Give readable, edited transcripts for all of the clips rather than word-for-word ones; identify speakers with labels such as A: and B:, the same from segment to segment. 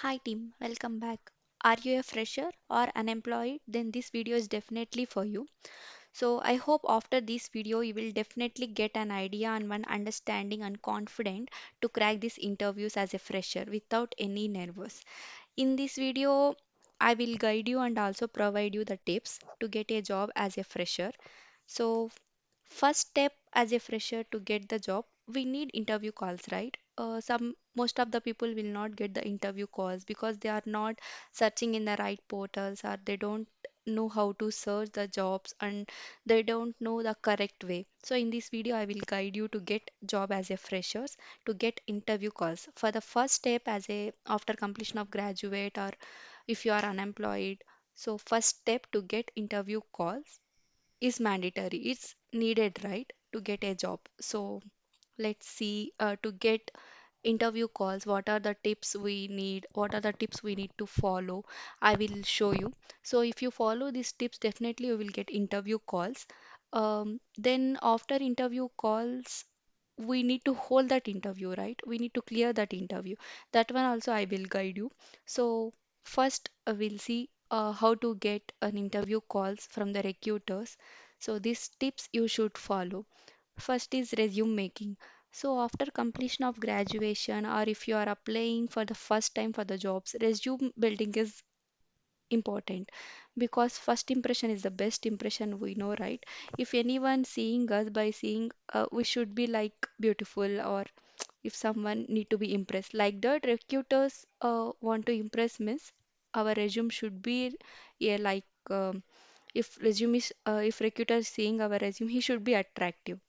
A: Hi team, welcome back. Are you a fresher or unemployed? Then this video is definitely for you. So I hope after this video you will definitely get an idea and one understanding and confident to crack these interviews as a fresher without any nervous. In this video, I will guide you and also provide you the tips to get a job as a fresher. So first step as a fresher to get the job, we need interview calls, right? Some most of the people will not get the interview calls because they are not searching in the right portals or they don't know how to search the jobs and they don't know the correct way. So in this video, I will guide you to get job as a freshers to get interview calls. For the first step as a after completion of graduate or if you are unemployed, so first step to get interview calls is mandatory. It's needed, right, to get a job. So let's see to get interview calls, what are the tips we need, what are the tips we need to follow. I will show you. So if you follow these tips, definitely you will get interview calls. Then after interview calls, we need to hold that interview, right? We need to clear that interview. That one also I will guide you. So first we'll see how to get an interview calls from the recruiters. So these tips you should follow. First is resume making. So after completion of graduation or if you are applying for the first time for the jobs, resume building is important because first impression is the best impression, we know, right? If anyone seeing us by seeing we should be like beautiful, or if someone need to be impressed like that, recruiters want to impress means our resume should be, yeah, like if resume is if recruiter is seeing our resume, he should be attractive.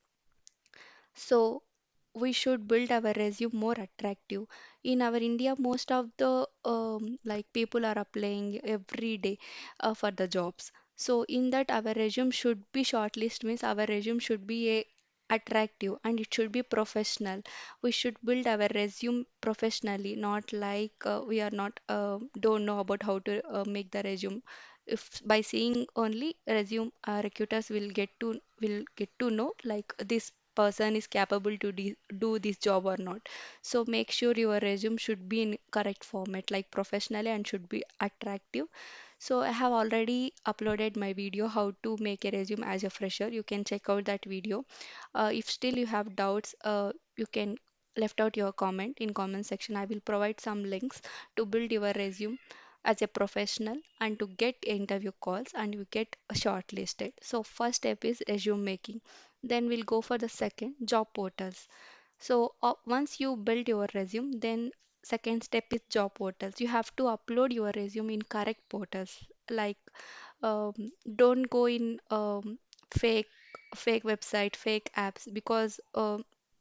A: So we should build our resume more attractive. In our India, most of the like people are applying every day for the jobs. So in that, our resume should be shortlist means our resume should be a attractive and it should be professional. We should build our resume professionally, not like we are not don't know about how to make the resume. If by seeing only resume, recruiters will get to know like this person is capable to do this job or not. So make sure your resume should be in correct format, like professionally, and should be attractive. So I have already uploaded my video how to make a resume as a fresher. You can check out that video. If still you have doubts, you can left out your comment in comment section. I will provide some links to build your resume as a professional and to get interview calls and you get shortlisted. So first step is resume making. Then we'll go for the second, job portals. So once you build your resume, then second step is job portals. You have to upload your resume in correct portals. Like um, don't go in fake fake website, fake apps because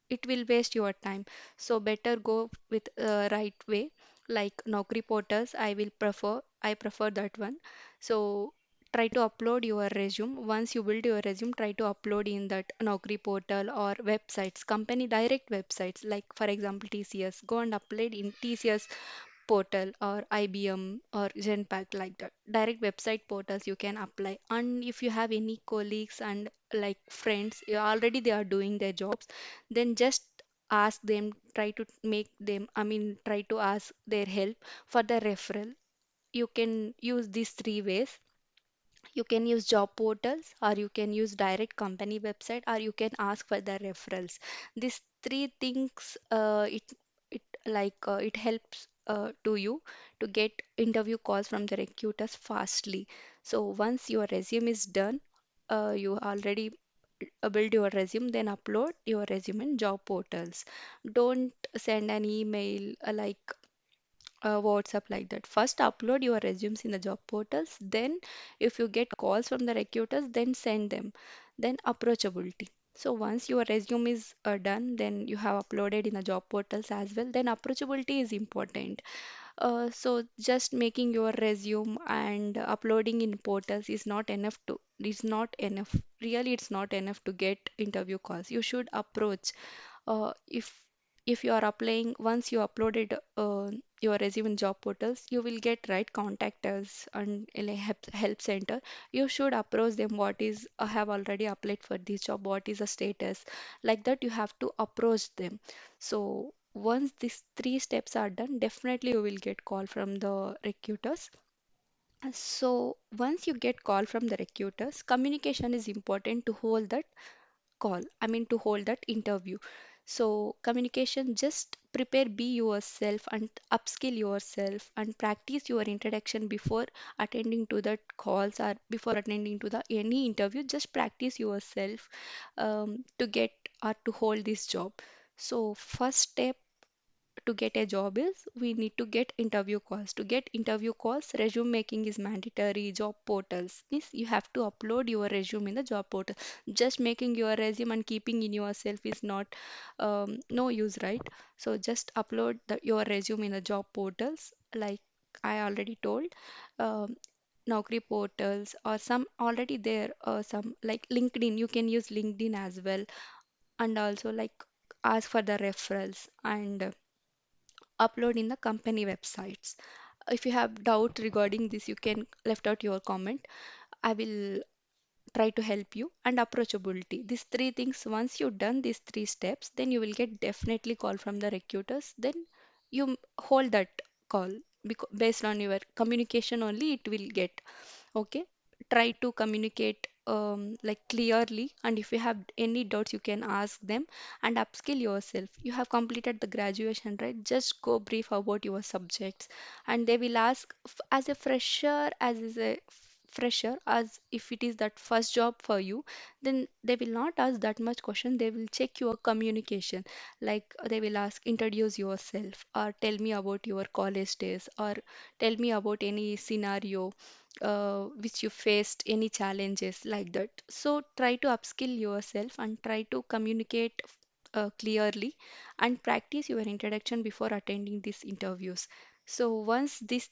A: it will waste your time. So better go with right way. Like Naukri portals, I prefer that one. So try to upload your resume. Once you build your resume, try to upload in that Naukri portal or websites, company direct websites, like for example TCS. Go and upload in TCS portal or IBM or Genpact, like that. Direct website portals you can apply. And if you have any colleagues and like friends, already they are doing their jobs, then just ask them, try to make them, I mean, try to ask their help for the referral. You can use these three ways. You can use job portals or you can use direct company website or you can ask for the referrals. These three things it helps to you to get interview calls from the recruiters fastly. So once your resume is done, you already build your resume, then upload your resume in job portals. Don't send an email WhatsApp like that. First, upload your resumes in the job portals. Then, if you get calls from the recruiters, then send them. Then, approachability. So, once your resume is done, then you have uploaded in the job portals as well. Then, approachability is important. So, just making your resume and uploading in portals is not enough to. Is not enough. Really, it's not enough to get interview calls. You should approach. If you are applying, once you uploaded your resume in job portals, you will get right contact us and in a help center. You should approach them. What is I have already applied for this job. What is the status? Like that, you have to approach them. So. once these three steps are done, definitely you will get call from the recruiters. So once you get call from the recruiters, communication is important to hold that call. I mean to hold that interview. So communication, just prepare, be yourself and upskill yourself and practice your introduction before attending to the calls or before attending to the any interview. Just practice yourself to get or to hold this job. So first step to get a job is we need to get interview calls. To get interview calls, resume making is mandatory. Job portals means you have to upload your resume in the job portal. Just making your resume and keeping in yourself is not no use, right? So just upload your resume in the job portals, like I already told. Um, Naukri portals or some already there, some like LinkedIn. You can use LinkedIn as well, and also like ask for the referrals and upload in the company websites. If you have doubt regarding this, you can left out your comment. I will try to help you. And approachability. These three things, once you've done these three steps, then you will get definitely call from the recruiters. Then you hold that call because based on your communication only it will get. Okay, try to communicate like clearly, and if you have any doubts you can ask them and upskill yourself. You have completed the graduation, right? Just go brief about your subjects, and they will ask as a fresher, as if it is that first job for you, then they will not ask that much question. They will check your communication, like they will ask introduce yourself or tell me about your college days or tell me about any scenario which you faced, any challenges like that. So try to upskill yourself and try to communicate clearly and practice your introduction before attending these interviews. So once these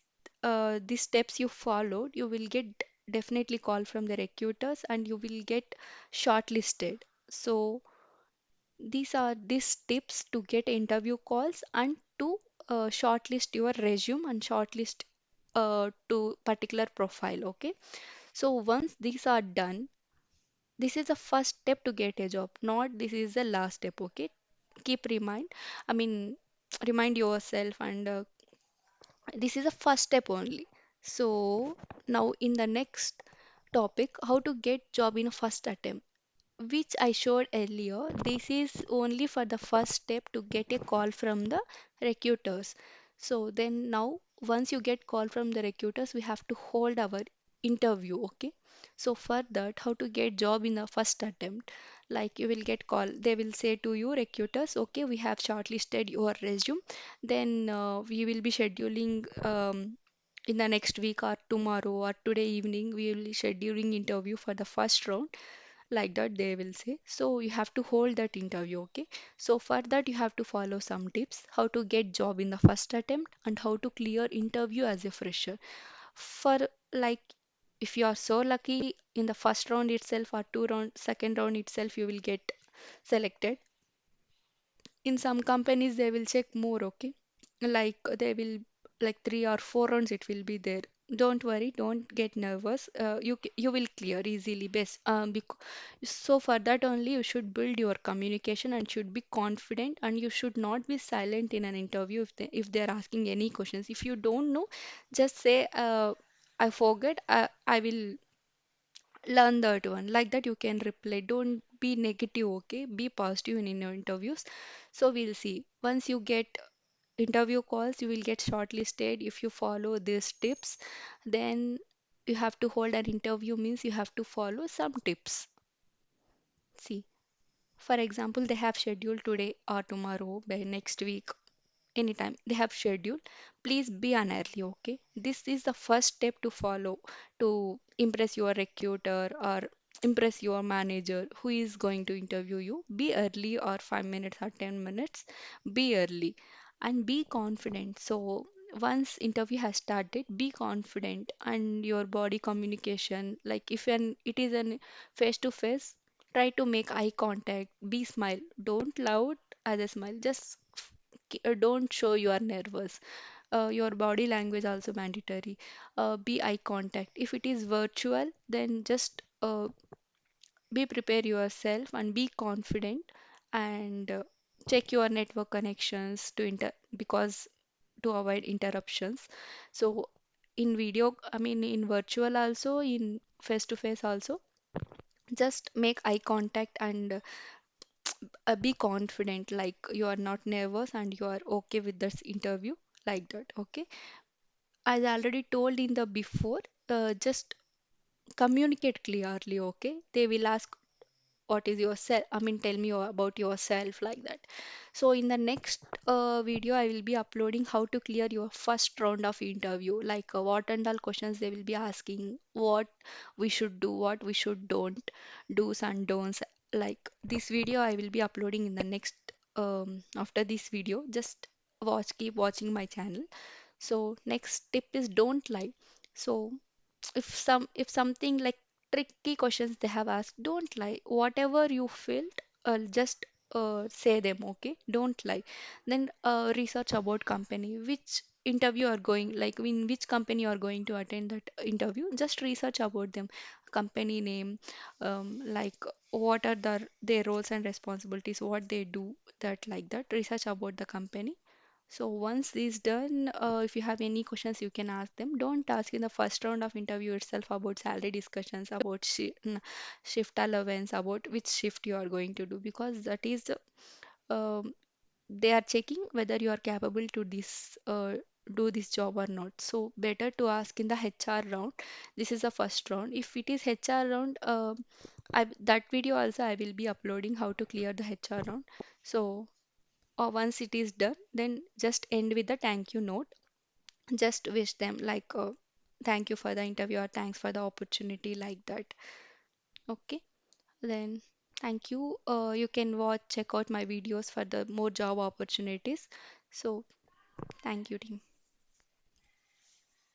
A: steps you followed, you will get definitely call from the recruiters and you will get shortlisted. So these are these tips to get interview calls and to shortlist your resume and shortlist to particular profile. Okay, so once these are done, this is the first step to get a job, not this is the last step. Okay, keep remind, I mean remind yourself, and this is the first step only. So now in the next topic, how to get job in a first attempt, which I showed earlier. This is only for the first step to get a call from the recruiters. So then now, once you get call from the recruiters, we have to hold our interview. Okay. So for that, how to get job in the first attempt? Like you will get call, they will say to you recruiters, okay, we have shortlisted your resume. Then we will be scheduling. In the next week or tomorrow or today evening, we will be scheduling interview for the first round, like that they will say. So you have to hold that interview. Okay, so for that you have to follow some tips, how to get job in the first attempt and how to clear interview as a fresher. For like, if you are so lucky in the first round itself or two round second round itself you will get selected. In some companies they will check more. Okay, like they will, like 3 or 4 rounds it will be there. Don't worry, don't get nervous. You will clear easily best. So for that only you should build your communication and should be confident, and you should not be silent in an interview if they are asking any questions. If you don't know, just say I forget, I will learn that one, like that you can reply. Don't be negative. Okay, be positive in your interviews. So we'll see, once you get interview calls you will get shortlisted if you follow these tips. Then you have to hold an interview means you have to follow some tips. See, for example, they have scheduled today or tomorrow by next week, anytime they have scheduled, please be an early. Okay, this is the first step to follow to impress your recruiter or impress your manager who is going to interview you. Be early, or 5 minutes or 10 minutes, be early and be confident. So once interview has started, be confident, and your body communication, like if it is an face to face, try to make eye contact, be smile, don't loud as a smile, just don't show you are nervous. Your body language also mandatory. Be eye contact. If it is virtual, then just be prepare yourself and be confident, and check your network connections to inter because to avoid interruptions. So in video, I mean in virtual also, in face to face also, just make eye contact and be confident, like you are not nervous and you are okay with this interview, like that. Okay, as I already told in the before, just communicate clearly. Okay, they will ask what is yourself, I mean tell me about yourself, like that. So in the next video I will be uploading how to clear your first round of interview, like what and all questions they will be asking, what we should do, what we should don't, do's and don'ts. Like this video I will be uploading in the next after this video, just keep watching my channel. So next tip is don't lie. So if something like tricky questions they have asked, don't lie. Whatever you felt, just say them. Okay, don't lie. Then research about company, which interview are going, like in which company you are going to attend that interview. Just research about them, company name, like what are their roles and responsibilities, what they do, that, like that. Research about the company. So once this done, if you have any questions, you can ask them. Don't ask in the first round of interview itself about salary discussions, about shift allowance, about which shift you are going to do, because that is um, they are checking whether you are capable to do this job or not. So better to ask in the HR round. This is the first round. If it is HR round, that video also I will be uploading how to clear the HR round. So or once it is done, then just end with the thank you note. Just wish them like thank you for the interview or thanks for the opportunity, like that. Okay, then thank you. You can check out my videos for the more job opportunities. So thank you, team.